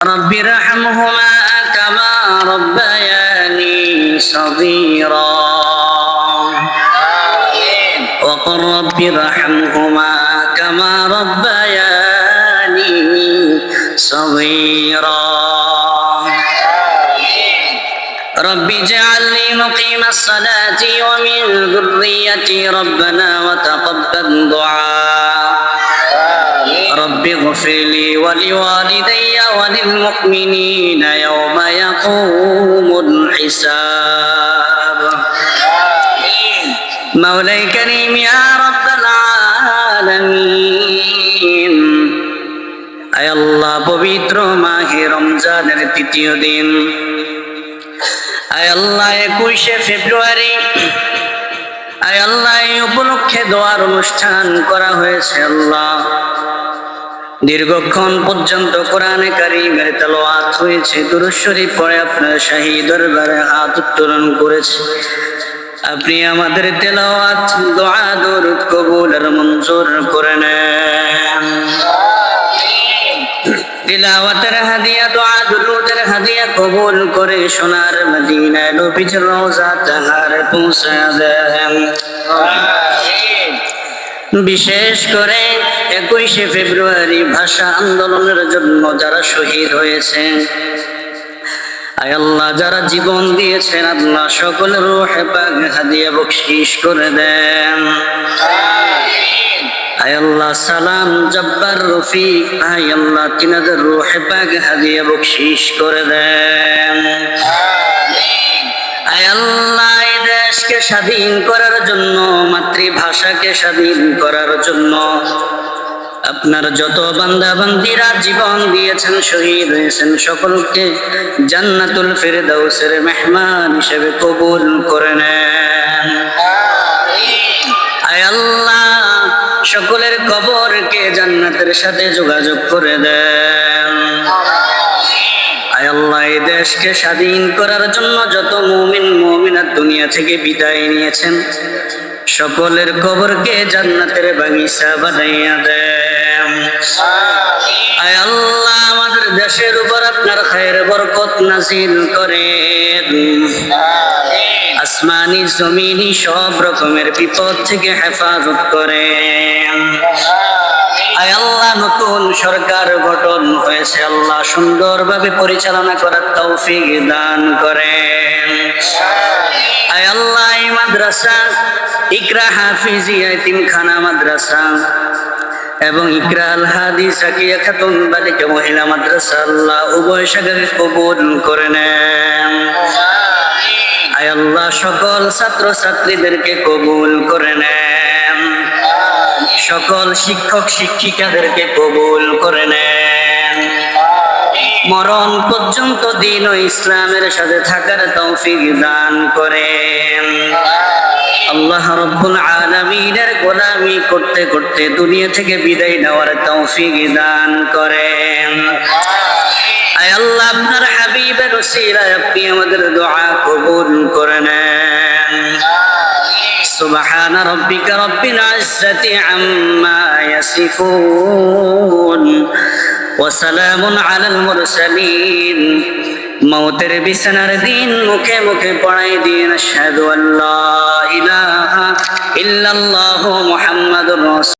رب ارحمهما كما ربياني صغيرا وقل رب ارحمهما كما ربياني صغيرا رب اجعلني مقيم الصلاة ومن ذريتي ربنا وتقبل دعاء رب اغفر لي ولوالدي وللمؤمنين يوم يقوم الحساب مولاي كريم يا رب العالمين আয় আল্লাহ পবিত্র মাহে রমজানের তৃতীয় দিন আয় আল্লাহ 21 ফেব্রুয়ারি আয় আল্লাহ এই উপলক্ষে দোয়ার অনুষ্ঠান করা হয়েছে আল্লাহ দীর্ঘক্ষণ পর্যন্ত কোরআনে কারীমের তেলাওয়াত হয়েছে দুরূদ শরীফ পড়ে আপনার শাহী দরবারে হাত উত্তোলন করেছে আপনি আমাদের তেলাওয়াত দোয়া দরুদ কবুল আর মঞ্জুর করে নেন তিলাওয়াতের হাদিয়া দোয়া দুরুদের হাদিয়া কবুল করে সোনার মদিনায় নবীর রওজা তাহার পৌঁছে দেন বিশেষ করে 21 ফেব্রুয়ারি ভাষা আন্দোলনের জন্য যারা শহীদ হয়েছে আয় আল্লাহ যারা জীবন দিয়েছেন আল্লাহ সকলের রূহে পাক হাদিয়া বখশিশ করে দেন আয় আল্লাহ সালাম জব্বার রফিক আয় আল্লাহ তিনাদের রূহে পাক হাদিয়া বখশিশ করে দেন আয় আল্লাহ এই দেশকে স্বাধীন করার জন্য মাতৃভাষাকে স্বাধীন করার জন্য আপনার যত বান্দা বান্দিরা জীবন দিয়েছেন শহীদ হয়েছেন সকলকে জান্নাতুল ফিরদাউসের মেহমান হিসেবে কবুল করে নেন আয় আল্লাহ সকলের কবরকে জান্নাতের সাথে যোগাযোগ করে দেন আয় আল্লাহ এই দেশকে স্বাধীন করার জন্য যত মুমিন মুমিনাত দুনিয়া থেকে বিদায় নিয়েছেন সকলের কবরকে জান্নাতের বাগিচা বানাইয়া দেন আয় আল্লাহ আমাদের দেশের উপর আপনার খায়ের বরকত নাযিল করেন আসমানি জমিনি সব রকমের বিপদ থেকে হেফাজত করেন আয় আল্লাহ নতুন সরকার গঠন হয়েছে আল্লাহ সুন্দরভাবে পরিচালনা করার তৌফিক দান করেন আয় আল্লাহ এই মাদ্রাসা ইকরা হাফিজিয়া এতিমখানা মাদ্রাসা এবং ইকরা আল হাদিস সাকিয়া খাতুন বালিকা মহিলা মাদ্রাসা আল্লাহ উভয় শাখাকে কবুল করে নেন আয় আল্লাহ সকল ছাত্র ছাত্রীদেরকে কবুল করে নেন সকল শিক্ষক শিক্ষিকাদেরকে কবুল করে নেন মরণ পর্যন্ত দ্বীন ও ইসলামের সাথে থাকার তৌফিক দান করেন আল্লাহ রাব্বুল আলামিনের গোলামি করতে করতে দুনিয়া থেকে বিদায় নেওয়ার তৌফিক দান করেন আয় আল্লাহ আপনার হাবিবের ওসিলায় আপনি আমাদের দোয়া কবুল করে নেন সুবহান রাব্বিকা রাব্বিল ইজ্জাতি আম্মা ইয়াসিফুন ওয়া সালামুন আলাল মুরসালিন মওতের বিছানার দিন মুখে মুখে পড়াই দিন আশহাদু আল্লা ইলাহা ইল্লাল্লাহু মুহাম্মাদুর রাসূল